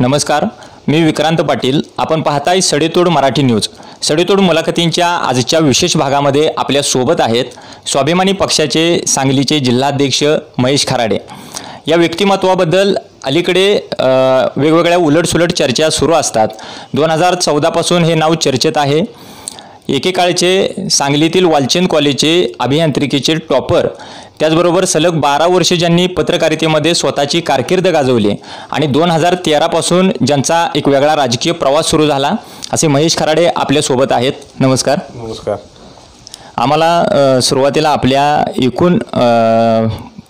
नमस्कार, मी विक्रांत पाटील. आपण पाहताय सडेतोड मराठी न्यूज. सडेतोड मुलाखतींच्या आजच्या विशेष भागामध्ये आपल्या सोबत आहेत स्वाभिमानी पक्षाचे सांगलीचे जिल्हाध्यक्ष महेश खराडे. या व्यक्तिमत्वाबद्दल अलीकडे वेगवेगळ्या उलटसुलट चर्चा सुरू असतात. 2014 पासून हे नाव चर्चेत आहे. एकेकाळचे सांगलीतील वालचंद कॉलेजचे अभियांत्रिकीचे टॉपर, त्याचबरोबर सलग 12 वर्षे ज्यांनी पत्रकारितेमध्ये स्वतःची कारकीर्द गाजवली आणि 2013 पासून ज्यांचा एक वेगळा राजकीय प्रवास सुरू झाला, असे महेश खराडे आपल्यासोबत आहेत. नमस्कार. नमस्कार. आम्हाला सुरुवातीला आपल्या एकूण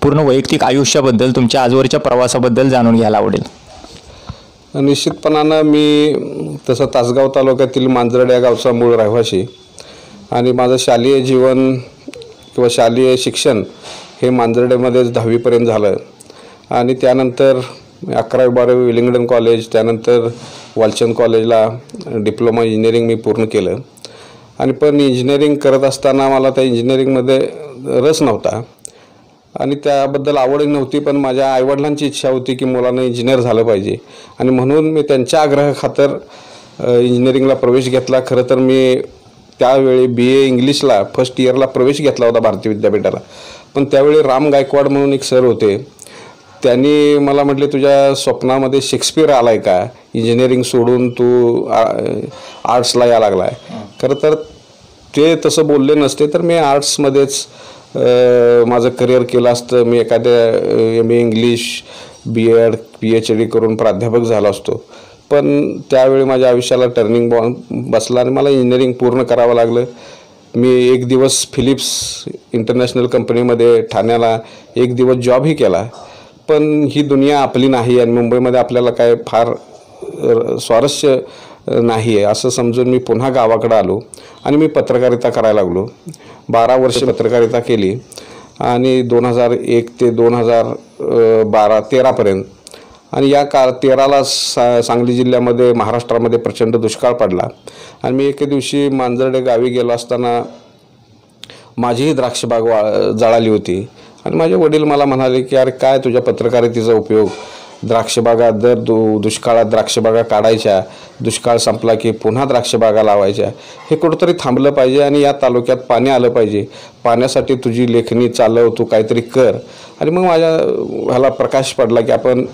पूर्ण वैयक्तिक आयुष्याबद्दल, तुमच्या आजवरच्या प्रवासाबद्दल जाणून घ्यायला आवडेल. निश्चितपणानं मी तसं तासगाव तालुक्यातील मांजरड या गावचा मूळ रहिवासी आणि माझं शालेय जीवन किंवा शालेय शिक्षण हे मांजर्डेमध्येच 10वीपर्यंत झालं आणि त्यानंतर 11वी-12वी विलिंग्डन कॉलेज, त्यानंतर वालचंद कॉलेजला डिप्लोमा इंजिनिअरिंग मी पूर्ण केलं. आणि पण इंजिनिअरिंग करत असताना मला त्या इंजिनिअरिंगमध्ये रस नव्हता आणि त्याबद्दल आवडही नव्हती. पण माझ्या आईवडिलांची इच्छा होती की मुलांना इंजिनियर झालं पाहिजे आणि म्हणून मी त्यांच्या आग्रहाखातर इंजिनिअरिंगला प्रवेश घेतला. खरं तर मी त्यावेळी BA इंग्लिशला फर्स्ट इयरला प्रवेश घेतला होता भारतीय विद्यापीठाला. पण त्यावेळी राम गायकवाड म्हणून एक सर होते, त्यांनी मला म्हटले, तुझ्या स्वप्नामध्ये शेक्सपियर आला आहे का? इंजिनिअरिंग सोडून तू आर्ट्सला या लागला आहे. खरं तर ते तसं बोलले नसते तर मी आर्ट्समध्येच माझं करिअर केलं असतं. मी एखाद्या MA इंग्लिश, BEd, PhD करून प्राध्यापक झालो असतो. पण त्यावेळी माझ्या आयुष्याला टर्निंग बसला आणि मला इंजिनिअरिंग पूर्ण करावं लागलं. मी एक दिवस फिलिप्स इंटरनॅशनल कंपनीमध्ये ठाण्याला एक दिवस जॉबही केला. पण ही दुनिया आपली नाही आणि मुंबईमध्ये आपल्याला काय फार स्वारस्य नाही आहे असं समजून मी पुन्हा गावाकडे आलो आणि मी पत्रकारिता करायला लागलो. 12 वर्ष पत्रकारिता केली आणि 2001 ते 2012-13पर्यंत. आणि या 13ला सांगली जिल्ह्यामध्ये, महाराष्ट्रामध्ये प्रचंड दुष्काळ पडला आणि मी एके दिवशी मांजर्डे गावी गेलो असताना माझीही द्राक्षबाग जळाली होती आणि माझे वडील मला म्हणाले की अरे काय तुझ्या पत्रकारितेचा उपयोग? द्राक्षबागा दुष्काळात द्राक्षबागा काढायच्या, दुष्काळ संपला की पुन्हा द्राक्षबागा लावायच्या. हे कुठंतरी थांबलं पाहिजे आणि या तालुक्यात पाणी आलं पाहिजे. पाण्यासाठी तुझी लेखणी चालव, तू काहीतरी कर. आणि मग माझ्या ह्याला प्रकाश पडला की आपण,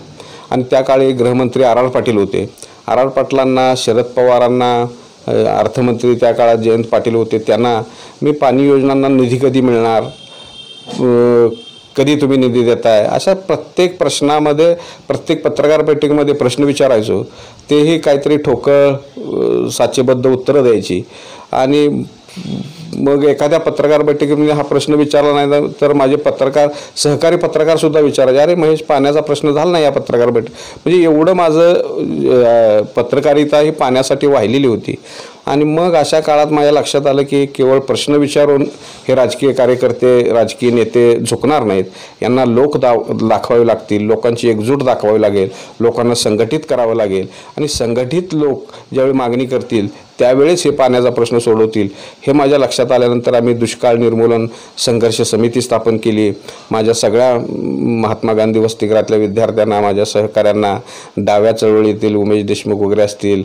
आणि त्या काळी गृहमंत्री R.R. पाटील होते. R.R. पाटलांना, शरद पवारांना, अर्थमंत्री त्या काळात जयंत पाटील होते, त्यांना मी पाणी योजनांना निधी कधी मिळणार, कधी तुम्ही निधी देताय, अशा प्रत्येक प्रश्नामध्ये, प्रत्येक पत्रकार बैठकीमध्ये प्रश्न विचारायचो. तेही काहीतरी ठोकळ साचेबद्ध उत्तरं द्यायची. आणि मग एखाद्या पत्रकार बैठकीमध्ये हा प्रश्न विचारला नाही तर माझे सहकारी पत्रकारसुद्धा विचारायचे, अरे महेश, पाण्याचा प्रश्न झाला नाही या पत्रकार बैठक. म्हणजे एवढं माझं पत्रकारिता ही पाण्यासाठी वाहिलेली होती. आणि मग अशा काळात माझ्या लक्षात आलं की केवळ प्रश्न विचारून हे राजकीय कार्यकर्ते, राजकीय नेते झुकणार नाहीत. यांना लोक दाखवावे लागतील, लोकांची एकजूट दाखवावी लागेल, लोकांना संघटित करावं लागेल आणि संघटित लोक ज्यावेळी मागणी करतील त्यावेळेस हे पाण्याचा प्रश्न सोडवतील. हे माझ्या लक्षात आल्यानंतर आम्ही दुष्काळ निर्मूलन संघर्ष समिती स्थापन केली. माझ्या सगळ्या महात्मा गांधी वसतिगृहातल्या विद्यार्थ्यांना, माझ्या सहकाऱ्यांना, डाव्या चळवळीतील उमेश देशमुख वगैरे असतील,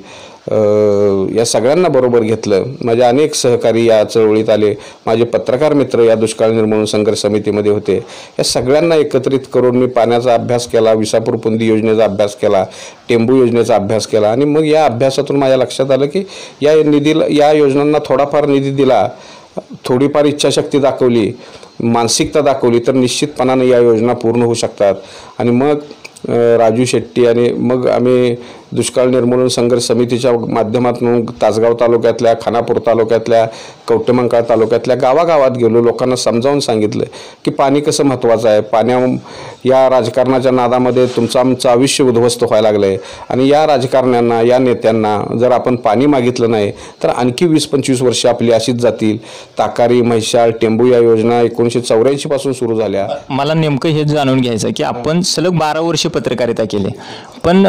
या सगळ्यांना बरोबर घेतलं. माझे अनेक सहकारी या चळवळीत आले. माझे पत्रकार मित्र या दुष्काळ निर्मूलन संघर्ष समितीमध्ये होते. या सगळ्यांना एकत्रित करून मी पाण्याचा अभ्यास केला, विसापूर पुंदी योजनेचा अभ्यास केला, टेंबू योजनेचा अभ्यास केला. आणि मग या अभ्यासातून माझ्या लक्षात आलं की या योजनांना थोडाफार निधी दिला, थोडीफार इच्छाशक्ती दाखवली, मानसिकता दाखवली तर निश्चितपणाने या योजना पूर्ण होऊ शकतात. आणि मग राजू शेट्टी आणि मग आम्ही दुष्काळ निर्मूलन संघर्ष समितीच्या माध्यमातून तासगाव तालुक्यातल्या, खानापूर तालुक्यातल्या, कवटेमंकाळ तालुक्यातल्या गावागावात गेलो. लोकांना समजावून सांगितलं की पाणी कसं महत्त्वाचं आहे. या राजकारणाच्या नादामध्ये आमचं आयुष्य उद्ध्वस्त व्हायला लागलं आहे आणि या राजकारण्यांना, या नेत्यांना जर आपण पाणी मागितलं नाही तर आणखी 20-25 वर्ष आपली अशीच जातील. ताकारी, म्हैसाळ, टेंबू या योजना 1984 पासून सुरू झाल्या. मला नेमकं हे जाणून घ्यायचं की आपण सलग 12 वर्ष पत्रकारिता केली, पण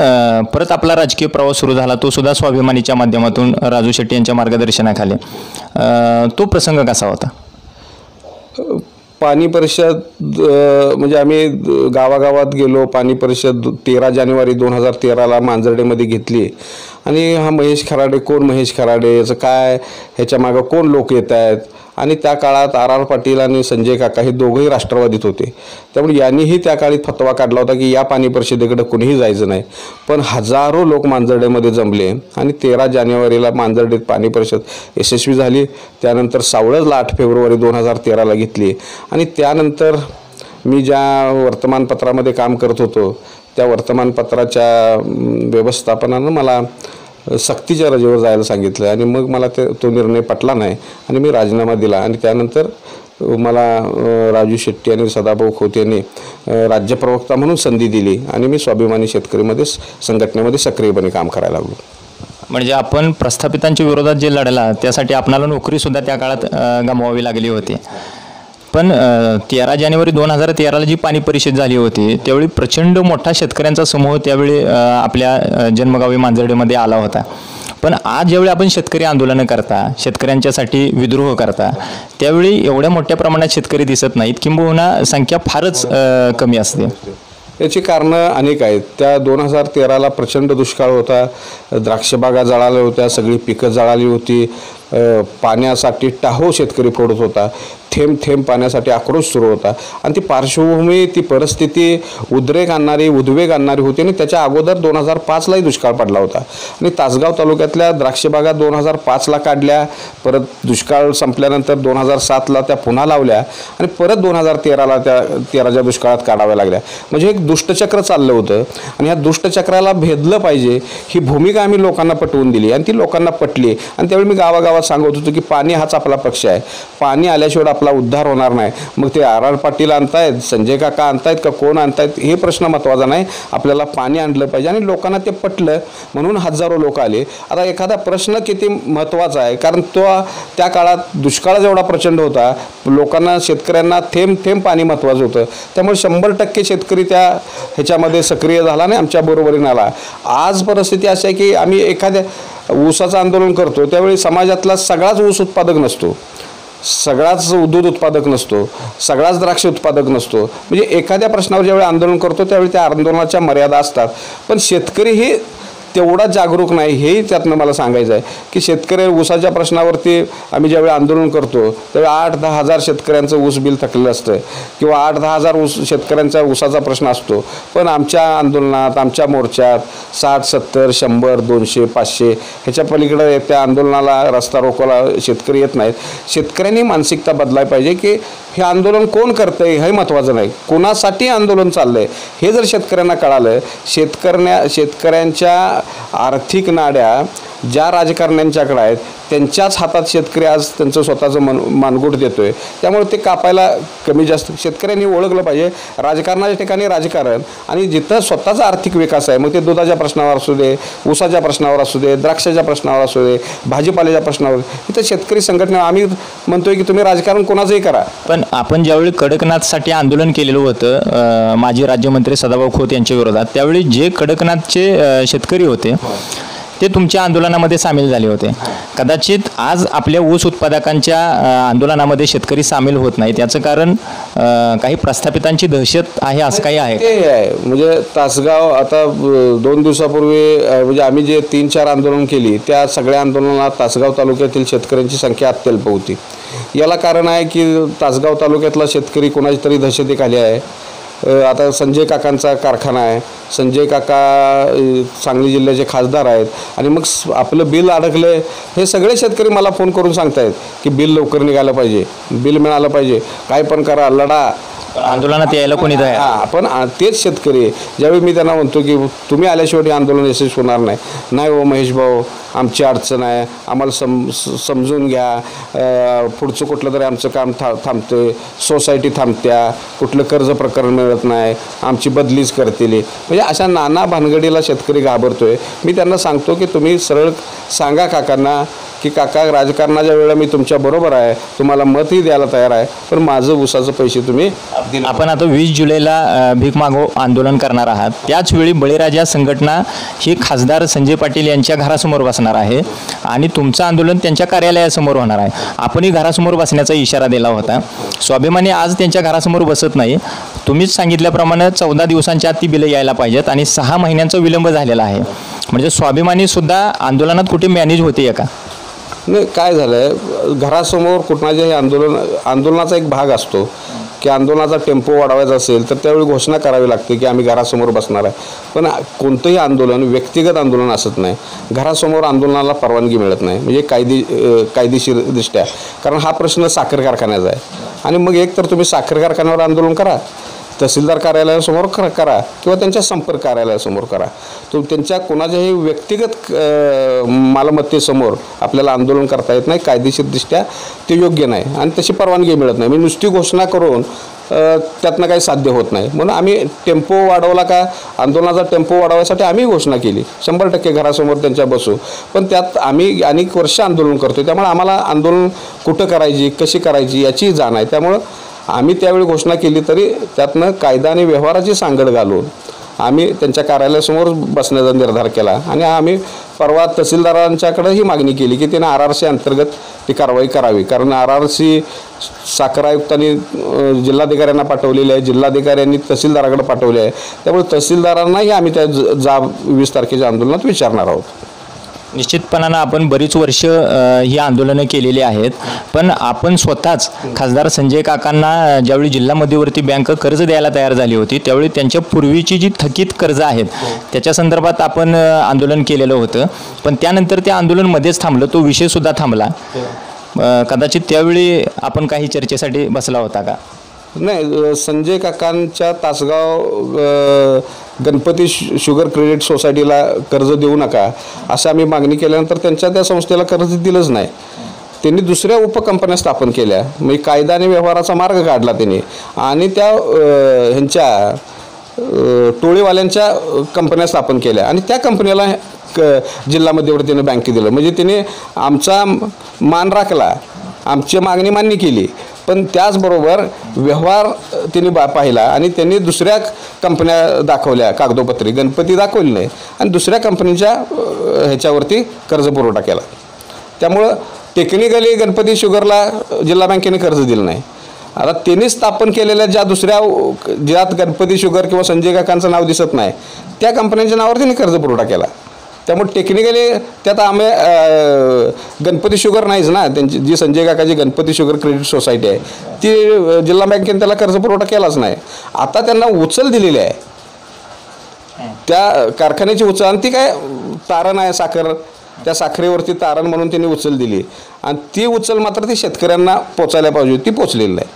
परत आपला राजकीय प्रवास सुरू झाला, तो सुद्धा स्वाभिमानीच्या माध्यमातून राजू शेट्टी यांच्या मार्गदर्शनाखाली. तो प्रसंग कसा होता? पाणी परिषद म्हणजे आम्ही गावागावात गेलो. पाणी परिषद 13 जानेवारी 2013ला मांजर्डेमध्ये घेतली. आणि हा महेश खराडे कोण, महेश खराडे याचं काय, ह्याच्या मागं कोण लोक येत आहेत. आणि त्या काळात R.R. पाटील आणि संजय काका हे दोघंही राष्ट्रवादीत होते. त्यामुळे यांनीही त्या काळी फतवा काढला होता की या पाणी परिषदेकडे कुणीही जायचं नाही. पण हजारो लोक मांजर्डेमध्ये जमले आणि 13 जानेवारीला मांजर्डेत पाणी परिषद यशस्वी झाली. त्यानंतर सावळजला 8 फेब्रुवारी 2013ला घेतली. आणि त्यानंतर मी ज्या वर्तमानपत्रामध्ये काम करत होतो त्या वर्तमानपत्राच्या व्यवस्थापनानं मला सक्तीच्या रजेवर जायला सांगितलं. आणि मग मला तो निर्णय पटला नाही आणि मी राजीनामा दिला. आणि त्यानंतर मला राजू शेट्टी आणि सदाभाऊ खोत यांनी राज्यप्रवक्ता म्हणून संधी दिली आणि मी स्वाभिमानी शेतकरीमध्ये संघटनेमध्ये सक्रियपणे काम करायला लागलो. म्हणजे आपण प्रस्थापितांच्या विरोधात जे लढला त्यासाठी आपणाला नोकरीसुद्धा त्या काळात गमवावी लागली होती. पण 13 जानेवारी 2013ला जी पाणी परिषद झाली होती त्यावेळी प्रचंड मोठा शेतकऱ्यांचा समूह त्यावेळी आपल्या जन्मगावी मांजर्डेमध्ये आला होता. पण आज ज्यावेळी आपण शेतकरी आंदोलनं करता, शेतकऱ्यांच्यासाठी विद्रोह करता, त्यावेळी एवढ्या मोठ्या प्रमाणात शेतकरी दिसत नाहीत, किंबहुना संख्या फारच कमी असते. याची कारणं अनेक आहेत. त्या 2013ला प्रचंड दुष्काळ होता. द्राक्षबागा जळाल्या होत्या, सगळी पिकं जळाली होती. पाण्यासाठी टाहो शेतकरी फोडत होता. थेंब थेंब पाण्यासाठी आक्रोश सुरू होता. आणि ती पार्श्वभूमी, ती परिस्थिती उद्वेग आणणारी होती. आणि त्याच्या अगोदर 2005लाही दुष्काळ पडला होता. आणि तासगाव तालुक्यातल्या द्राक्षबागा 2005ला काढल्या. परत दुष्काळ संपल्यानंतर 2007ला त्या पुन्हा लावल्या आणि परत 2013ला त्या 13च्या दुष्काळात काढाव्या लागल्या. म्हणजे एक दुष्टचक्र चाललं होतं. आणि ह्या दुष्टचक्राला भेदलं पाहिजे ही भूमिका आम्ही लोकांना पटवून दिली आणि ती लोकांना पटली. आणि त्यावेळी मी गावागावात सांगत होतो की पाणी हाच आपला पक्ष आहे. पाणी आल्याशिवाय आपला उद्धार होणार नाही. मग ते R.R. पाटील आणतायत, संजय काका आणतायत का कोण आणतायत हे प्रश्न महत्त्वाचा नाही. आपल्याला पाणी आणलं पाहिजे. आणि लोकांना ते पटलं म्हणून हजारो लोक आले. आता एखादा प्रश्न किती महत्त्वाचा आहे, कारण त्या काळात दुष्काळ जेवढा प्रचंड होता, लोकांना शेतकऱ्यांना थेंब थेंब पाणी महत्त्वाचं होतं. त्यामुळे 100% शेतकरी त्या ह्याच्यामध्ये सक्रिय झाला आणि आमच्या बरोबरीने आला. आज परिस्थिती अशी आहे की आम्ही एखाद्या ऊसाचं आंदोलन करतो त्यावेळी समाजातला सगळाच ऊस उत्पादक नसतो, सगळाच दूध उत्पादक नसतो, सगळाच द्राक्ष उत्पादक नसतो. म्हणजे एखाद्या प्रश्नावर ज्यावेळी आंदोलन करतो त्यावेळी त्या आंदोलनाच्या मर्यादा असतात. पण शेतकरी हे तेवढा जागरूक नाही, हेही त्यातनं मला सांगायचं आहे की शेतकरी ऊसाच्या प्रश्नावरती आम्ही ज्यावेळी आंदोलन करतो त्यावेळी 8-10 हजार शेतकऱ्यांचं ऊस बिल थकलेलं असतं किंवा 8-10 हजार शेतकऱ्यांचा ऊसाचा प्रश्न असतो. पण आमच्या आंदोलनात, आमच्या मोर्चात 60, 70, 100, 200, 500 ह्याच्या पलीकडे त्या आंदोलनाला, रस्ता रोकोला शेतकरी येत नाहीत. शेतकऱ्यांनी मानसिकता बदलायला पाहिजे की हे आंदोलन कोण करतंय हे महत्त्वाचं नाही, कोणासाठी आंदोलन चाललंय हे जर शेतकऱ्यांना कळालं. शेतकऱ्यांच्या आर्थिक नाड्या ज्या राजकारण्यांच्याकडे आहेत त्यांच्याच हातात शेतकरी आज त्यांचं स्वतःचं मानगुट देतोय. त्यामुळे ते कापायला कमी जास्त शेतकऱ्यांनी ओळखलं पाहिजे. राजकारणाच्या ठिकाणी राजकारण आणि जिथं स्वतःचा आर्थिक विकास आहे, मग ते दुधाच्या प्रश्नावर असू दे, ऊसाच्या प्रश्नावर असू दे, द्राक्षाच्या प्रश्नावर असू दे, भाजीपाल्याच्या प्रश्नावर, इथं शेतकरी संघटना आम्ही म्हणतोय की तुम्ही राजकारण कोणाचंही करा. पण आपण ज्यावेळी कडकनाथसाठी आंदोलन केलेलं होतं माजी राज्यमंत्री सदाभाऊ खोत यांच्या विरोधात, त्यावेळी जे कडकनाथचे शेतकरी होते ते तुमच्या आंदोलनामध्ये सामील झाले होते. कदाचित आज आपल्या ऊस उत्पादकांच्या आंदोलनामध्ये शेतकरी सामील होत नाहीत, याचं कारण काही प्रस्थापितांची दहशत आहे असं काही आहे? ते आहे म्हणजे तासगाव आता 2 दिवसापूर्वी म्हणजे आम्ही जे 3-4 आंदोलन केली त्या सगळ्या आंदोलनात तासगाव तालुक्यातील शेतकऱ्यांची संख्या अत्यल्प होती. याला कारण आहे की तासगाव तालुक्यातला शेतकरी कोणाची तरी दहशतीखाली आहे. आता संजय काकांचा कारखाना आहे, संजय काका सांगली जिल्ह्याचे खासदार आहेत आणि मग आपलं बिल अडकलं. हे सगळे शेतकरी मला फोन करून सांगतायत की बिल लवकर निघालं पाहिजे, बिल मिळालं पाहिजे, काय पण करा, लढा, आंदोलनात यायला कोणी तयार. हां, पण तेच शेतकरी ज्यावेळी मी त्यांना म्हणतो की तुम्ही आल्याशिवाय आंदोलन यशस्वी होणार नाही. नाही हो महेश भाऊ, आमची अडचण आहे, आम्हाला समजून घ्या, पुढचं कुठलं तरी आमचं काम थांबतं, सोसायटी थांबत्या, कुठलं कर्ज प्रकरण मिळत नाही, आमची बदलीच करतील. म्हणजे अशा नाना भानगडीला शेतकरी घाबरतोय. मी त्यांना सांगतो की तुम्ही सरळ सांगा काकांना की काका राजकारणाच्या वेळेला मी तुमच्या बरोबर आहे, तुम्हाला मतही द्यायला तयार आहे, पण माझं ऊसाचं पैसे तुम्ही आपण आता 20 जुलैला भीक मागो आंदोलन करणार आहात, त्याच वेळी बळीराजा संघटना ही खासदार संजय पाटील यांच्या घरासमोर बसणार आहे आणि तुमचं आंदोलन त्यांच्या कार्यालयासमोर होणार आहे. आपणही घरासमोर बसण्याचा इशारा दिला होता. स्वाभिमानी आज त्यांच्या घरासमोर बसत नाही. तुम्हीच सांगितल्याप्रमाणे 14 दिवसांच्या आत ती बिलं यायला पाहिजेत आणि 6 महिन्यांचा विलंब झालेला आहे. म्हणजे स्वाभिमानी सुद्धा आंदोलनात कुठे मॅनेज होते का? नाही, काय झालं आहे, घरासमोर कुठणाच्याही आंदोलनाचा एक भाग असतो की आंदोलनाचा टेम्पो वाढवायचा असेल तर त्यावेळी घोषणा करावी लागते की आम्ही घरासमोर बसणार आहे. पण कोणतंही आंदोलन व्यक्तिगत आंदोलन असत नाही. घरासमोर आंदोलनाला परवानगी मिळत नाही, म्हणजे कायदेशीरदृष्ट्या. कारण हा प्रश्न साखर कारखान्याचा आहे. आणि मग एक तर तुम्ही साखर कारखान्यावर आंदोलन करा, तहसीलदार कार्यालयासमोर करा किंवा त्यांच्या संपर्क कार्यालयासमोर करा. तो त्यांच्या कोणाच्याही व्यक्तिगत मालमत्तेसमोर आपल्याला आंदोलन करता येत नाही. कायदेशीरदृष्ट्या ते योग्य नाही आणि तशी परवानगी मिळत नाही. मी नुसती घोषणा करून त्यातनं काही साध्य होत नाही. म्हणून आम्ही टेम्पो वाढवला का, आंदोलनाचा टेम्पो वाढवायसाठी आम्ही घोषणा केली 100% घरासमोर त्यांच्या बसू. पण त्यात आम्ही अनेक वर्ष आंदोलन करतो, त्यामुळे आम्हाला आंदोलन कुठं करायची, कशी करायची याची जाण आहे. त्यामुळं आम्ही त्यावेळी घोषणा केली तरी त्यातनं कायदा आणि व्यवहाराची सांगड घालून आम्ही त्यांच्या कार्यालयासमोर बसण्याचा निर्धार केला. आणि आम्ही परवा तहसीलदारांच्याकडे ही मागणी केली की त्यांनी RRC अंतर्गत ती कारवाई करावी. कारण RRC साखर आयुक्तांनी जिल्हाधिकाऱ्यांना पाठवलेली आहे, जिल्हाधिकाऱ्यांनी तहसीलदाराकडे पाठवले आहे. त्यामुळे तहसीलदारांनाही आम्ही त्या 20 तारखेच्या आंदोलनात विचारणार आहोत. निश्चितपणानं आपण बरीच वर्ष ही आंदोलनं केलेली आहेत. पण आपण स्वतःच खासदार संजय काकांना ज्यावेळी जिल्हा मध्यवर्ती बँक कर्ज द्यायला तयार झाली होती त्यावेळी त्यांच्या पूर्वीची जी थकीत कर्ज आहेत त्याच्या संदर्भात आपण आंदोलन केलेलं होतं. पण त्यानंतर ते आंदोलन मध्येच थांबलं, तो विषयसुद्धा थांबला. कदाचित त्यावेळी आपण काही चर्चेसाठी बसला होता का? नाही, संजय काकांच्या तासगाव गणपती शुगर क्रेडिट सोसायटीला कर्ज देऊ नका असं आम्ही मागणी केल्यानंतर त्यांच्या त्या संस्थेला कर्ज दिलंच नाही. त्यांनी दुसऱ्या उपकंपन्या स्थापन केल्या, म्हणजे कायदा आणि व्यवहाराचा मार्ग काढला त्यांनी आणि त्या ह्यांच्या टोळीवाल्यांच्या कंपन्या स्थापन केल्या आणि त्या कंपनीला जिल्हा मध्यवर्तीने बँके दिलं. म्हणजे त्याने आमचा मान राखला, आमची मागणी मान्य केली, पण त्याचबरोबर व्यवहार त्यांनी पाहिला आणि त्यांनी दुसऱ्या कंपन्या दाखवल्या, कागदोपत्री गणपती दाखवली नाही आणि दुसऱ्या कंपनीच्या ह्याच्यावरती कर्ज पुरवठा केला. त्यामुळं टेक्निकली गणपती शुगरला जिल्हा बँकेने कर्ज दिलं नाही. आता त्यांनी स्थापन केलेल्या ज्यात गणपती शुगर किंवा संजय काकांचं नाव दिसत नाही त्या कंपन्यांच्या नावावर त्यांनी कर्ज पुरवठा केला. त्यामुळे टेक्निकली त्यात आम्ही गणपती शुगर नाहीच ना, त्यांची जी संजय काकाची गणपती शुगर क्रेडिट सोसायटी आहे ती जिल्हा बँकेने त्याला कर्ज पुरवठा केलाच नाही. आता त्यांना उचल दिलेली आहे त्या कारखान्याची उचल, आणि ती काय तारण आहे साखर, त्या साखरेवरती तारण म्हणून त्यांनी उचल दिली आणि ती उचल मात्र ती शेतकऱ्यांना पोचायला पाहिजे, ती पोचलेली नाही.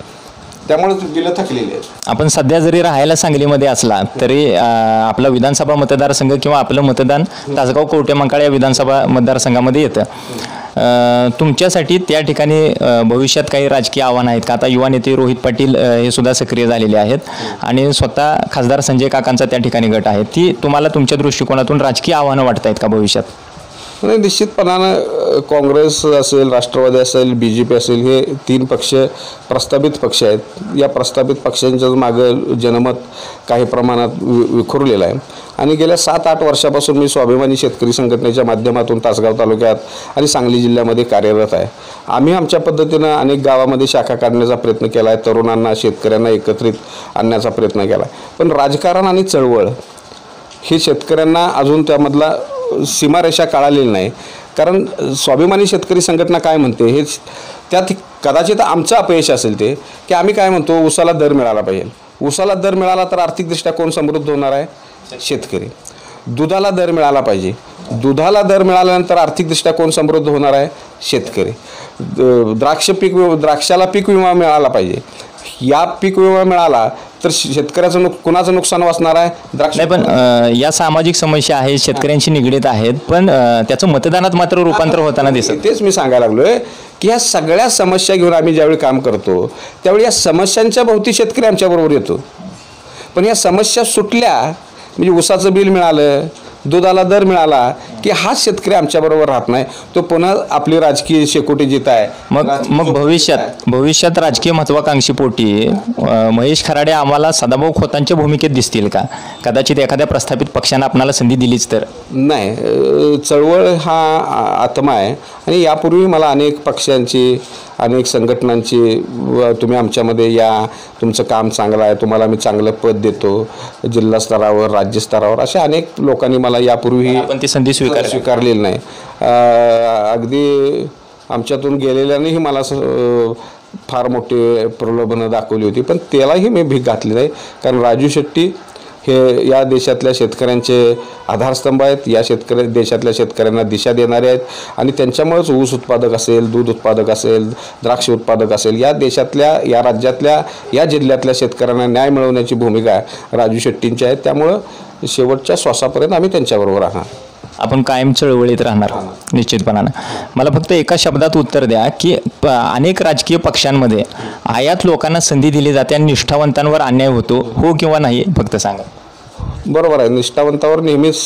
त्यामुळे बिलं थकलेली आहेत. आपण सध्या जरी राहायला सांगलीमध्ये असला तरी आपला विधानसभा मतदारसंघ किंवा आपलं मतदान तासगाव कवठेमंकाळ या विधानसभा मतदारसंघामध्ये येतं. तुमच्यासाठी त्या ठिकाणी भविष्यात काही राजकीय आव्हानं आहेत का? आता युवा नेते रोहित पाटील हे सुद्धा सक्रिय झालेले आहेत आणि स्वतः खासदार संजय काकांचा त्या ठिकाणी गट आहे. ती तुम्हाला तुमच्या दृष्टिकोनातून राजकीय आव्हानं वाटत आहेत का भविष्यात? नाही, निश्चितपणानं काँग्रेस असेल, राष्ट्रवादी असेल, BJP असेल, हे 3 पक्ष प्रस्थापित पक्ष आहेत. या प्रस्थापित पक्षांच्या मागं जनमत काही प्रमाणात विखुरलेलं आहे आणि गेल्या 7-8 वर्षापासून मी स्वाभिमानी शेतकरी संघटनेच्या माध्यमातून तासगाव तालुक्यात आणि सांगली जिल्ह्यामध्ये कार्यरत आहे. आम्ही आमच्या पद्धतीनं अनेक गावामध्ये शाखा काढण्याचा प्रयत्न केला आहे, तरुणांना शेतकऱ्यांना एकत्रित आणण्याचा प्रयत्न केला आहे. पण राजकारण आणि चळवळ हे शेतकऱ्यांना अजून त्यामधला सीमारेषा कळालेली नाही. कारण स्वाभिमानी शेतकरी संघटना काय म्हणते हे त्यात कदाचित आमचं अपयश असेल ते की आम्ही काय म्हणतो, ऊसाला दर मिळाला पाहिजे. ऊसाला दर मिळाला तर आर्थिकदृष्ट्या कोण समृद्ध होणार आहे? शेतकरी. दुधाला दर मिळाला पाहिजे, दुधाला दर मिळाल्यानंतर आर्थिकदृष्ट्या कोण समृद्ध होणार आहे? शेतकरी. द्राक्षाला पीक विमा मिळाला पाहिजे. या पीक विमा मिळाला तर शेतकऱ्याचं कुणाचं नुकसान वाचणार आहे? द्राक्ष. नाही, पण या सामाजिक समस्या आहेत, शेतकऱ्यांशी निगडीत आहेत, पण त्याचं मतदानात मात्र रूपांतर होताना दिसत. तेच मी सांगायला लागलोय की ह्या सगळ्या समस्या घेऊन आम्ही ज्यावेळी काम करतो त्यावेळी या समस्यांच्या भोवती शेतकरी आमच्याबरोबर येतो. पण या समस्या सुटल्या म्हणजे ऊसाचं बिल मिळालं, दुधाला दर मिळाला की हाच शेतकरी आमच्याबरोबर राहत नाही, तो पुन्हा आपली राजकीय शेकोटी जित आहे. मग भविष्यात राजकीय महत्वाकांक्षीपोटी महेश खराडे आम्हाला सदाभाऊ खोतांच्या भूमिकेत दिसतील का? कदाचित एखाद्या प्रस्थापित पक्षानं आपणाला संधी दिलीच तर. नाही, चळवळ हा आत्मा आहे आणि यापूर्वी मला अनेक पक्षांची, अनेक संघटनांची तुम्ही आमच्यामध्ये या, तुमचं काम चांगलं आहे, तुम्हाला मी चांगलं पद देतो जिल्हा स्तरावर, राज्य स्तरावर, अशा अनेक लोकांनी मला यापूर्वी पण ती संधी स्वीकारलेली नाही. अगदी आमच्यातून गेलेल्यानेही मला फार मोठी प्रलोभनं दाखवली होती, पण त्यालाही मी भीक घातली नाही. कारण राजू शेट्टी हे या देशातल्या शेतकऱ्यांचे आधारस्तंभ आहेत, या देशातल्या शेतकऱ्यांना दिशा देणारे आहेत आणि त्यांच्यामुळेच ऊस उत्पादक असेल, दूध उत्पादक असेल, द्राक्ष उत्पादक असेल, या देशातल्या, या राज्यातल्या, या जिल्ह्यातल्या शेतकऱ्यांना न्याय मिळवण्याची भूमिका राजू शेट्टींची आहे. त्यामुळं शेवटच्या श्वासापर्यंत आम्ही त्यांच्याबरोबर राहणार. आपण कायम चळवळीत राहणार निश्चितपणानं. मला फक्त एका शब्दात उत्तर द्या की अनेक राजकीय पक्षांमध्ये आयात लोकांना संधी दिली जाते आणि निष्ठावंतांवर अन्याय होतो, हो किंवा नाही, फक्त सांगा. बरोबर आहे, निष्ठावंतावर नेहमीच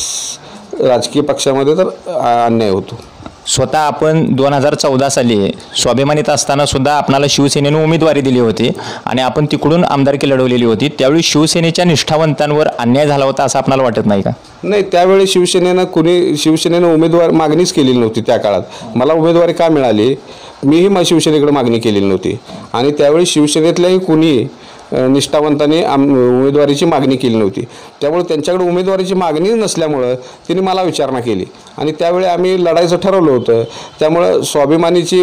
राजकीय पक्षामध्ये तर अन्याय होतो. स्वतः आपण 2014 साली स्वाभिमानीत असताना सुद्धा आपणाला शिवसेनेने उमेदवारी दिली होती आणि आपण तिकडून आमदारकी लढवलेली होती. त्यावेळी शिवसेनेच्या निष्ठावंतांवर अन्याय झाला होता असं आपणाला वाटत नाही का? नाही, त्यावेळी शिवसेनेनं उमेदवार मागणीच केलेली नव्हती. त्या काळात मला उमेदवारी का मिळाली, मीही शिवसेनेकडे मागणी केलेली नव्हती आणि त्यावेळी शिवसेनेतल्याही कुणी निष्ठावंतांनी उमेदवारीची मागणी केली नव्हती. त्यामुळे त्यांच्याकडे उमेदवारीची मागणी नसल्यामुळं त्यांनी मला विचारणा केली आणि त्यावेळी आम्ही लढायचं ठरवलं होतं. त्यामुळं स्वाभिमानीची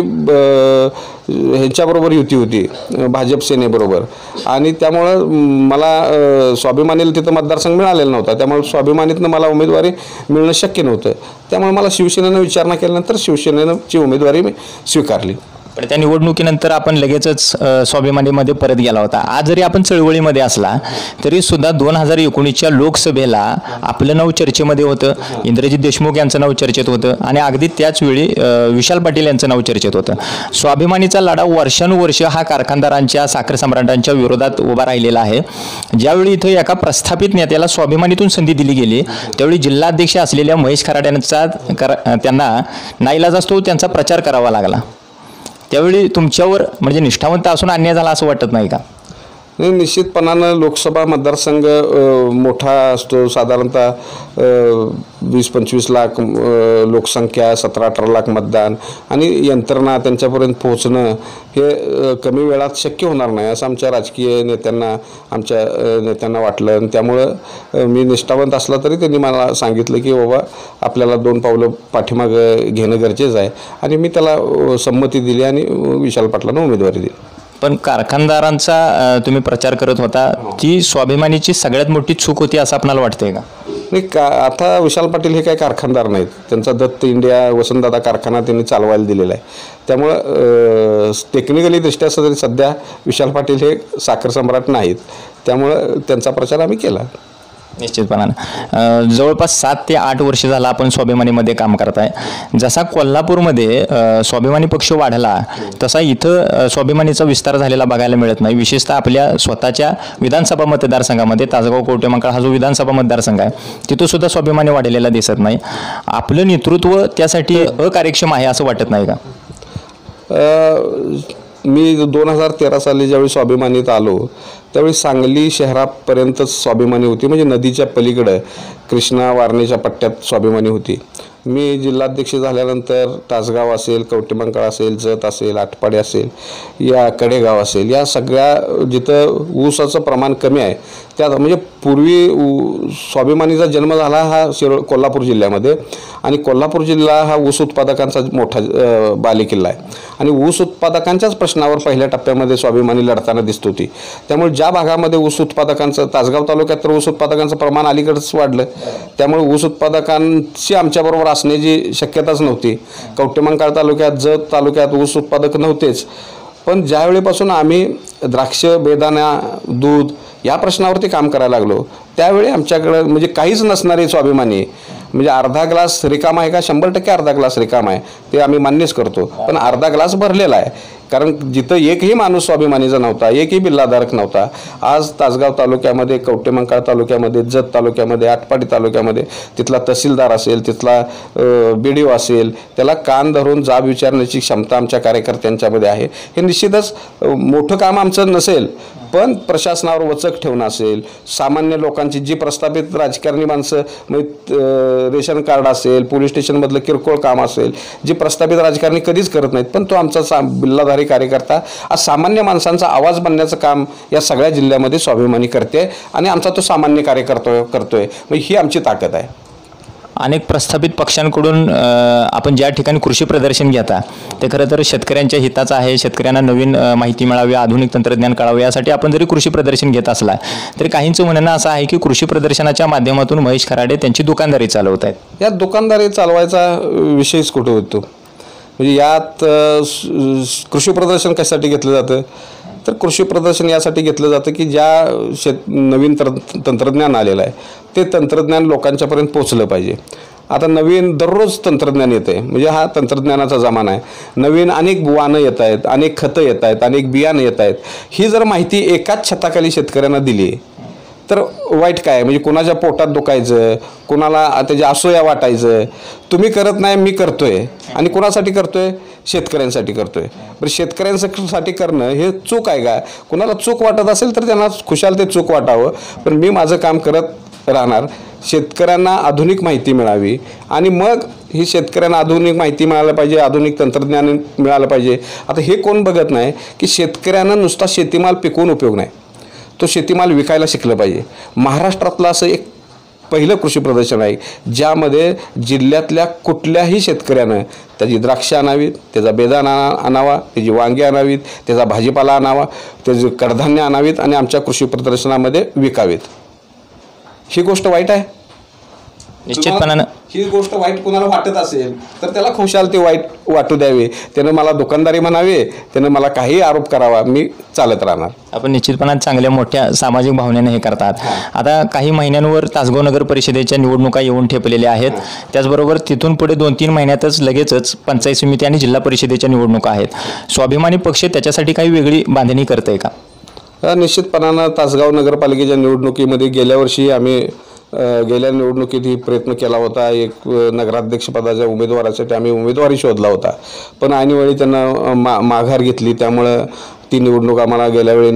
ह्यांच्याबरोबर युती होती, भाजप सेनेबरोबर, आणि त्यामुळं मला स्वाभिमानीला तिथं मतदारसंघ मिळालेला नव्हता. त्यामुळे स्वाभिमानीतनं मला उमेदवारी मिळणं शक्य नव्हतं. त्यामुळे मला शिवसेनेनं विचारणा केल्यानंतर शिवसेनेची उमेदवारी मी स्वीकारली. पण त्या निवडणुकीनंतर आपण लगेचच स्वाभिमानीमध्ये परत गेला होता. आज जरी आपण चळवळीमध्ये असला तरी सुद्धा 2019च्या लोकसभेला आपलं नाव चर्चेमध्ये होतं, इंद्रजित देशमुख यांचं नाव चर्चेत होतं आणि अगदी त्याच वेळी विशाल पाटील यांचं नाव चर्चेत होतं. स्वाभिमानीचा लढा वर्षानुवर्ष हा कारखानदारांच्या, साखर सम्राटांच्या विरोधात उभा राहिलेला आहे. ज्यावेळी इथं एका प्रस्थापित नेत्याला स्वाभिमानीतून संधी दिली गेली त्यावेळी जिल्हाध्यक्ष असलेल्या महेश खराड्यांचा त्यांना नाईलाज असतो त्यांचा प्रचार करावा लागला. त्यावेळी तुमच्यावर म्हणजे निष्ठावंत असून अन्याय झाला असं वाटत नाही का? नाही, निश्चितपणानं लोकसभा मतदारसंघ मोठा असतो. साधारणतः 20-25 लाख लोकसंख्या, 17-18 लाख मतदान आणि यंत्रणा त्यांच्यापर्यंत पोहोचणं हे कमी वेळात शक्य होणार नाही असं आमच्या राजकीय नेत्यांना, आमच्या नेत्यांना वाटलं. आणि त्यामुळं मी निष्ठावंत असला तरी त्यांनी मला सांगितलं की बाबा आपल्याला 2 पावलं पाठीमागं घेणं गरजेचं आहे आणि मी त्याला संमती दिली आणि विशाल पाटलांना उमेदवारी दिली. पण कारखानदारांचा तुम्ही प्रचार करत होता, ती स्वाभिमानीची सगळ्यात मोठी चूक होती असं आपल्याला वाटतंय का? नाही, आता विशाल पाटील हे काही कारखानदार नाहीत. त्यांचा दत्त इंडिया, वसंतदादा कारखाना त्यांनी चालवायला दिलेला आहे. त्यामुळं टेक्निकली दृष्ट्या सध्या विशाल पाटील हे साखर सम्राट नाहीत. त्यामुळं त्यांचा प्रचार आम्ही केला. निश्चितपणानं जवळपास 7 ते 8 वर्ष झाला आपण स्वाभिमानीमध्ये काम करत आहे. जसा कोल्हापूरमध्ये स्वाभिमानी पक्ष वाढला तसा इथं स्वाभिमानीचा विस्तार झालेला बघायला मिळत नाही. विशेषतः आपल्या स्वतःच्या विधानसभा मतदारसंघामध्ये तासगाव कवठेमहांकाळ हा जो विधानसभा मतदारसंघ आहे तिथं सुद्धा स्वाभिमानी वाढलेला दिसत नाही. आपलं नेतृत्व त्यासाठी अकार्यक्षम आहे असं वाटत नाही का? मी 2013 साली ज्यावेळी स्वाभिमानीत आलो त्यावेळी सांगली शहरापर्यंतच स्वाभिमानी होती, म्हणजे नदीच्या पलीकडं कृष्णा वारणेच्या पट्ट्यात स्वाभिमानी होती. मी जिल्हाध्यक्ष झाल्यानंतर तासगाव असेल, कवठेमहांकाळ असेल, जत असेल, आटपाडी असेल, या कडेगाव असेल, या सगळ्या जिथं ऊसाचं प्रमाण कमी आहे त्या, म्हणजे पूर्वी स्वाभिमानीचा जन्म झाला हा कोल्हापूर जिल्ह्यामध्ये आणि कोल्हापूर जिल्हा हा ऊस उत्पादकांचा मोठा बालेकिल्ला आहे आणि ऊस उत्पादकांच्याच प्रश्नावर पहिल्या टप्प्यामध्ये स्वाभिमानी लढताना दिसत होती. त्यामुळे ज्या भागामध्ये ऊस उत्पादकांचं, तासगाव तालुक्यात तर ऊस उत्पादकांचं प्रमाण अलीकडंच वाढलं, त्यामुळे ऊस उत्पादकांची आमच्याबरोबर असण्याची शक्यताच नव्हती. कवठेमहांकाळ तालुक्यात, जत तालुक्यात ऊस उत्पादक नव्हतेच. पण ज्यावेळीपासून आम्ही द्राक्ष, बेदाणा, दूध या प्रश्नावरती काम करायला लागलो त्यावेळी आमच्याकडं म्हणजे काहीच नसणारे स्वाभिमानी म्हणजे अर्धा ग्लास रिकामा आहे का? 100% अर्धा ग्लास रिकामा आहे, ते आम्ही मान्यच करतो. पण अर्धा ग्लास भरलेला आहे, कारण जिथं एकही माणूस स्वाभिमानीचा नव्हता, एकही बिल्लाधारक नव्हता. आज तासगाव तालुक्यामध्ये, कवटेमंकाळ तालुक्यामध्ये, जत तालुक्यामध्ये, आटपाडी तालुक्यामध्ये तिथला तहसीलदार असेल, तिथला BDO असेल, त्याला कान धरून जाब विचारण्याची क्षमता आमच्या कार्यकर्त्यांच्यामध्ये आहे. हे निश्चितच मोठं काम आमचं नसेल, पण प्रशासनावर वचक ठेवणं असेल, सामान्य लोकांची जी प्रस्थापित राजकारणी माणसं म्हणजे रेशन कार्ड असेल, पोलीस स्टेशनमधलं किरकोळ काम असेल, जी प्रस्थापित राजकारणी कधीच करत नाहीत, पण तो आमचा बिल्लाधारी कार्यकर्ता आज सामान्य माणसांचा आवाज बनण्याचं काम या सगळ्या जिल्ह्यामध्ये स्वाभिमानी करते आणि आमचा तो सामान्य कार्यकर्ता करतोय. म्हणजे ही आमची ताकद आहे. अनेक प्रस्थापित पक्षांकडून आपण ज्या ठिकाणी कृषी प्रदर्शन घेता ते खरं तर शेतकऱ्यांच्या हिताचं आहे. शेतकऱ्यांना नवीन माहिती मिळावी, आधुनिक तंत्रज्ञान कळावे, यासाठी आपण जरी कृषी प्रदर्शन घेत असला तरी काहींचं म्हणणं असं आहे की कृषी प्रदर्शनाच्या माध्यमातून महेश खराडे त्यांची दुकानदारी चालवत आहेत. या दुकानदारी चालवायचा विषयच कुठे होतो? म्हणजे यात कृषी प्रदर्शन कशासाठी घेतलं जातं? तर कृषी प्रदर्शन यासाठी घेतलं जातं की ज्या नवीन तंत्रज्ञान आलेलं आहे ते तंत्रज्ञान लोकांच्यापर्यंत पोचलं पाहिजे. आता नवीन दररोज तंत्रज्ञान येतं आहे, म्हणजे हा तंत्रज्ञानाचा जमाना आहे. नवीन अनेक वाहनं येत आहेत, अनेक खतं येत आहेत, अनेक बियाणं येत आहेत. ही जर माहिती एकाच छताखाली शेतकऱ्यांना दिली तर वाईट काय? म्हणजे कुणाच्या पोटात दुखायचं, कुणाला त्याच्या असूया वाटायचं. तुम्ही करत नाही, मी करतोय. आणि कुणासाठी करतोय? शेतकऱ्यांसाठी करतोय. बरं, शेतकऱ्यांसाठी करणं हे चूक आहे का? कुणाला चूक वाटत असेल तर त्यांना खुशाल ते चूक वाटावं, पण मी माझं काम करत राहणार. शेतकऱ्यांना आधुनिक माहिती मिळावी आणि मग ही शेतकऱ्यांना आधुनिक माहिती मिळायला पाहिजे, आधुनिक तंत्रज्ञान मिळालं पाहिजे. आता हे कोण बघत नाही की शेतकऱ्यांना नुसता शेतीमाल पिकवून उपयोग नाही, तो शेतीमाल विकायला शिकलं पाहिजे. महाराष्ट्रातलं असं एक पहिलं कृषी प्रदर्शन आहे ज्यामध्ये जिल्ह्यातल्या कुठल्याही शेतकऱ्यानं त्याची द्राक्ष आणावीत, त्याचा बेदाणा आणावा, त्याची वांगी आणावीत, त्याचा भाजीपाला आणावा, त्याची कडधान्य आणावीत आणि आमच्या कृषी प्रदर्शनामध्ये विकावीत. ही गोष्ट वाईट आहे? निश्चितपणानं ही गोष्ट वाईट कुणाला वाटत असेल तर त्याला खुशाल ते वाईट वाटू द्यावे. त्यानं मला दुकानदारी म्हणावे, त्यानं मला काही आरोप करावा, मी चालत राहणार. आपण निश्चितपणाने चांगल्या मोठ्या सामाजिक भावनेने हे करतात. आता काही महिन्यांवर तासगाव नगर परिषदेच्या निवडणुका येऊन ठेपलेल्या आहेत. त्याचबरोबर तिथून पुढे 2-3 महिन्यातच लगेचच पंचायत समिती आणि जिल्हा परिषदेच्या निवडणुका आहेत. स्वाभिमानी पक्ष त्याच्यासाठी काही वेगळी बांधणी करते का? निश्चितपणानं तासगाव नगरपालिकेच्या निवडणुकीमध्ये गेल्या वर्षी आम्ही गेल्या निवडणुकीत ही प्रयत्न केला होता. एक नगराध्यक्षपदाच्या उमेदवारासाठी आम्ही उमेदवारी शोधला होता, पण ऐनवेळी त्यांना माघार घेतली. त्यामुळं ती निवडणूक आम्हाला गेल्या वेळी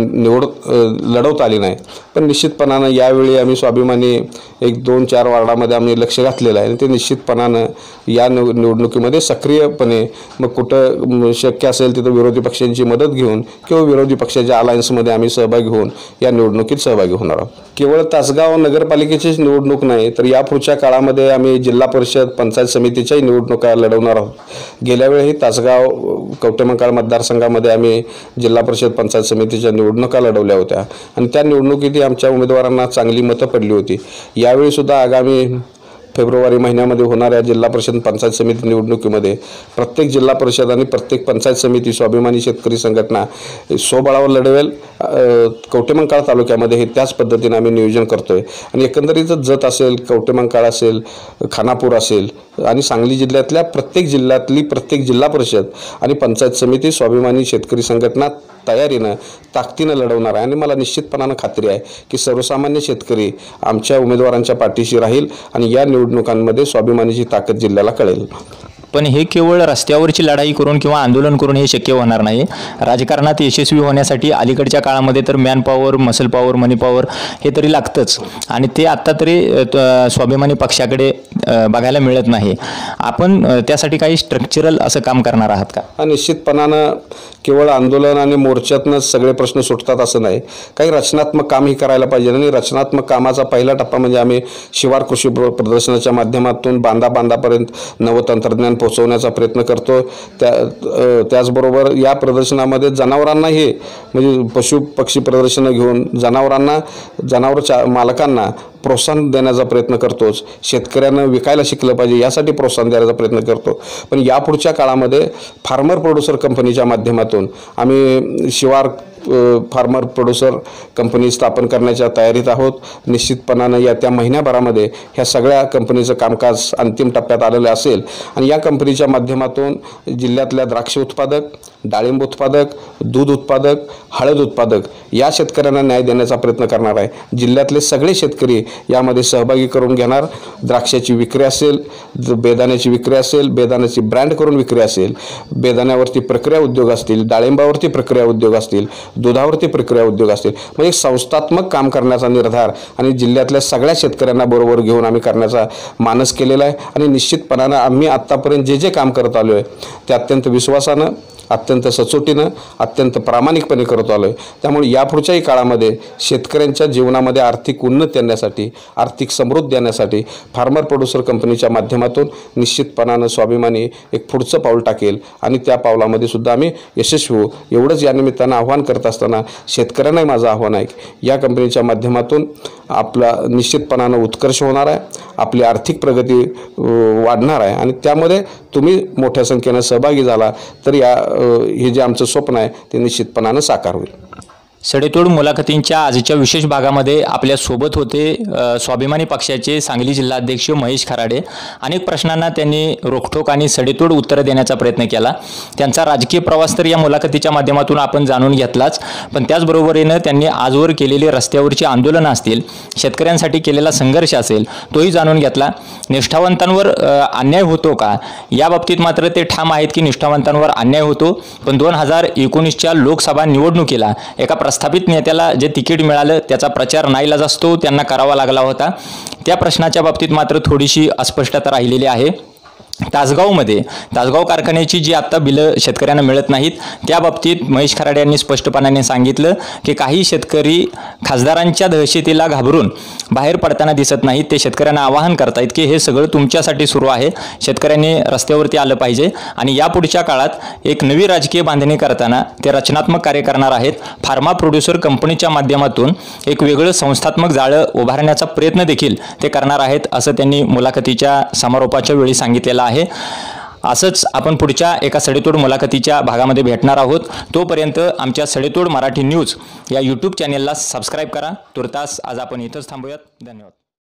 लढवता आली नाही. पण निश्चितपणानं यावेळी आम्ही स्वाभिमानी 1-2-4 वार्डामध्ये आम्ही लक्ष घातलेलं आहे आणि ते निश्चितपणानं या निवडणुकीमध्ये सक्रियपणे मग कुठं शक्य असेल तिथं विरोधी पक्षांची मदत घेऊन किंवा विरोधी पक्षाच्या अलायन्समध्ये आम्ही सहभागी होऊन या निवडणुकीत सहभागी होणार आहोत. केवळ तासगाव नगरपालिकेचीच निवडणूक नाही तर यापुढच्या काळामध्ये आम्ही जिल्हा परिषद, पंचायत समितीच्याही निवडणुका लढवणार आहोत. गेल्या वेळी तासगाव कवटेमंकाळ मतदारसंघामध्ये आम्ही जिल्हा परिषद, पंचायत समितीच्या निवडणुका लढवल्या होत्या आणि त्या निवडणुकीतही आमच्या उमेदवारांना चांगली मतं पडली होती. यावेळी सुद्धा आगामी फेब्रुवारी महिन्यामध्ये होणाऱ्या जिल्हा परिषद, पंचायत समिती निवडणुकीमध्ये प्रत्येक जिल्हा परिषद आणि प्रत्येक पंचायत समिती स्वाभिमानी शेतकरी संघटना स्वबळावर लढवेल. कवटेमंकाळ तालुक्यामध्ये हे त्याच पद्धतीने आम्ही नियोजन करतोय आणि एकंदरीतच जत असेल, कवटेमंकाळ असेल, खानापूर असेल आणि सांगली जिल्ह्यातल्या प्रत्येक जिल्ह्यातली प्रत्येक जिल्हा परिषद आणि पंचायत समिती स्वाभिमानी शेतकरी संघटना तयारीनं, ताकदीनं लढवणार आहे आणि मला निश्चितपणानं खात्री आहे की सर्वसामान्य शेतकरी आमच्या उमेदवारांच्या पाठीशी राहील आणि या निवडणुकांमध्ये स्वाभिमानीची ताकद जिल्ह्याला कळेल. पण हे केवळ रस्त्यावरची लढाई करून किंवा आंदोलन करून हे शक्य होणार नाही. राजकारणात यशस्वी होण्यासाठी अलीकडच्या काळामध्ये तर मॅन पॉवर, मसल पॉवर, मनी पॉवर हे तरी लागतंच आणि ते आत्ता तरी स्वाभिमानी पक्षाकडे बघायला मिळत नाही. आपण त्यासाठी काही स्ट्रक्चरल असं काम करणार आहात का? निश्चितपणानं केवळ आंदोलन आणि मोर्चातनंच सगळे प्रश्न सुटतात असं नाही. काही रचनात्मक कामही करायला पाहिजे आणि रचनात्मक कामाचा पहिला टप्पा म्हणजे आम्ही शिवार कृषी प्रदर्शनाच्या माध्यमातून बांधापर्यंत नवतंत्रज्ञान पोहोचवण्याचा प्रयत्न करतो. त्याचबरोबर या प्रदर्शनामध्ये जनावरांनाही म्हणजे पशु पक्षी प्रदर्शनं घेऊन जनावर मालकांना प्रोत्साहन देण्याचा प्रयत्न करतोच. शेतकऱ्यांना विकायला शिकलं पाहिजे यासाठी प्रोत्साहन देण्याचा प्रयत्न करतो. पण यापुढच्या काळामध्ये फार्मर प्रोड्युसर कंपनीच्या माध्यमातून आम्ही शिवार फार्मर प्रोड्युसर कंपनी स्थापन करण्याच्या तयारीत आहोत. निश्चितपणानं त्या महिन्याभरामध्ये ह्या सगळ्या कंपनीचं कामकाज अंतिम टप्प्यात आलेलं असेल आणि या कंपनीच्या माध्यमातून जिल्ह्यातल्या द्राक्ष उत्पादक, डाळिंब उत्पादक, दूध उत्पादक, हळद उत्पादक या शेतकऱ्यांना न्याय देण्याचा प्रयत्न करणार आहे. जिल्ह्यातले सगळे शेतकरी यामध्ये सहभागी करून घेणार. द्राक्षाची विक्री असेल, बेदाण्याची विक्री असेल, बेदाण्याची ब्रँड करून विक्री असेल, बेदाण्यावरती प्रक्रिया उद्योग असतील, डाळिंबावरती प्रक्रिया उद्योग असतील, दुधावरती प्रक्रिया उद्योग असतील, म्हणजे संस्थात्मक काम करण्याचा निर्धार आणि जिल्ह्यातल्या सगळ्या शेतकऱ्यांना बरोबर घेऊन आम्ही करण्याचा मानस केलेला आहे. आणि निश्चितपणानं आम्ही आत्तापर्यंत जे काम करत आलो आहे ते अत्यंत विश्वासानं, अत्यंत सचोटीनं, अत्यंत प्रामाणिकपणे करत आलो आहे. त्यामुळे यापुढच्याही काळामध्ये शेतकऱ्यांच्या जीवनामध्ये आर्थिक उन्नती आणण्यासाठी, आर्थिक समृद्धी आणण्यासाठी फार्मर प्रोड्युसर कंपनीच्या माध्यमातून निश्चितपणानं स्वाभिमानी एक पुढचं पाऊल टाकेल आणि त्या पावलामध्ये सुद्धा आम्ही यशस्वी होऊ एवढंच या निमित्तानं आव्हान करत असताना शेतकऱ्यांनाही माझं आव्हान आहे की या कंपनीच्या माध्यमातून आपला निश्चितपणानं उत्कर्ष होणार आहे, आपली आर्थिक प्रगती वाढणार आहे आणि त्यामध्ये तुम्ही मोठ्या संख्येनं सहभागी झाला तर हे जे आमचं स्वप्न आहे ते निश्चितपणानं साकार होईल. सडेतोड मुलाखतींच्या आजच्या विशेष भागामध्ये आपल्या सोबत होते स्वाभिमानी पक्षाचे सांगली जिल्हाध्यक्ष महेश खराडे. अनेक प्रश्नांना त्यांनी रोखठोक आणि सडेतोड उत्तरं देण्याचा प्रयत्न केला. त्यांचा राजकीय प्रवास तर या मुलाखतीच्या माध्यमातून आपण जाणून घेतलाच, पण त्याचबरोबरीनं त्यांनी आजवर केलेली रस्त्यावरची आंदोलनं असतील, शेतकऱ्यांसाठी केलेला संघर्ष असेल तोही जाणून घेतला. निष्ठावंतांवर अन्याय होतो का या बाबतीत मात्र ते ठाम आहेत की निष्ठावंतांवर अन्याय होतो, पण 2019च्या लोकसभा निवडणुकीला एका प्रस्थापित नेत्याला जे तिकीट मिळालं त्याचा प्रचार नाईलाज असतो त्यांना करावा लागला होता. त्या प्रश्नाच्या बाबतीत मात्र थोडीशी अस्पष्टता राहिलेली आहे. तासगाव कारखान्याची जी आत्ता बिलं शेतकऱ्यांना मिळत नाहीत त्या बाबतीत महेश खराडे यांनी स्पष्टपणाने सांगितलं की काही शेतकरी खासदारांच्या दहशतीला घाबरून बाहेर पडताना दिसत नाहीत. ते शेतकऱ्यांना आवाहन करतायत की हे सगळं तुमच्यासाठी सुरू आहे, शेतकऱ्यांनी रस्त्यावरती आलं पाहिजे आणि यापुढच्या काळात एक नवी राजकीय बांधणी करताना ते रचनात्मक कार्य करणार आहेत. फार्मा प्रोड्युसर कंपनीच्या माध्यमातून एक वेगळं संस्थात्मक जाळं उभारण्याचा प्रयत्न देखील ते करणार आहेत असं त्यांनी मुलाखतीच्या समारोपाच्या वेळी सांगितलेलं आहे. असंच आपण पुढच्या एका सडेतोड मुलाखतीच्या भागामध्ये भेटणार आहोत. तोपर्यंत आमच्या सडेतोड मराठी न्यूज या यूट्यूब चॅनेलला सबस्क्राईब करा. तुर्तास आज आपण इथंच थांबूयात. धन्यवाद.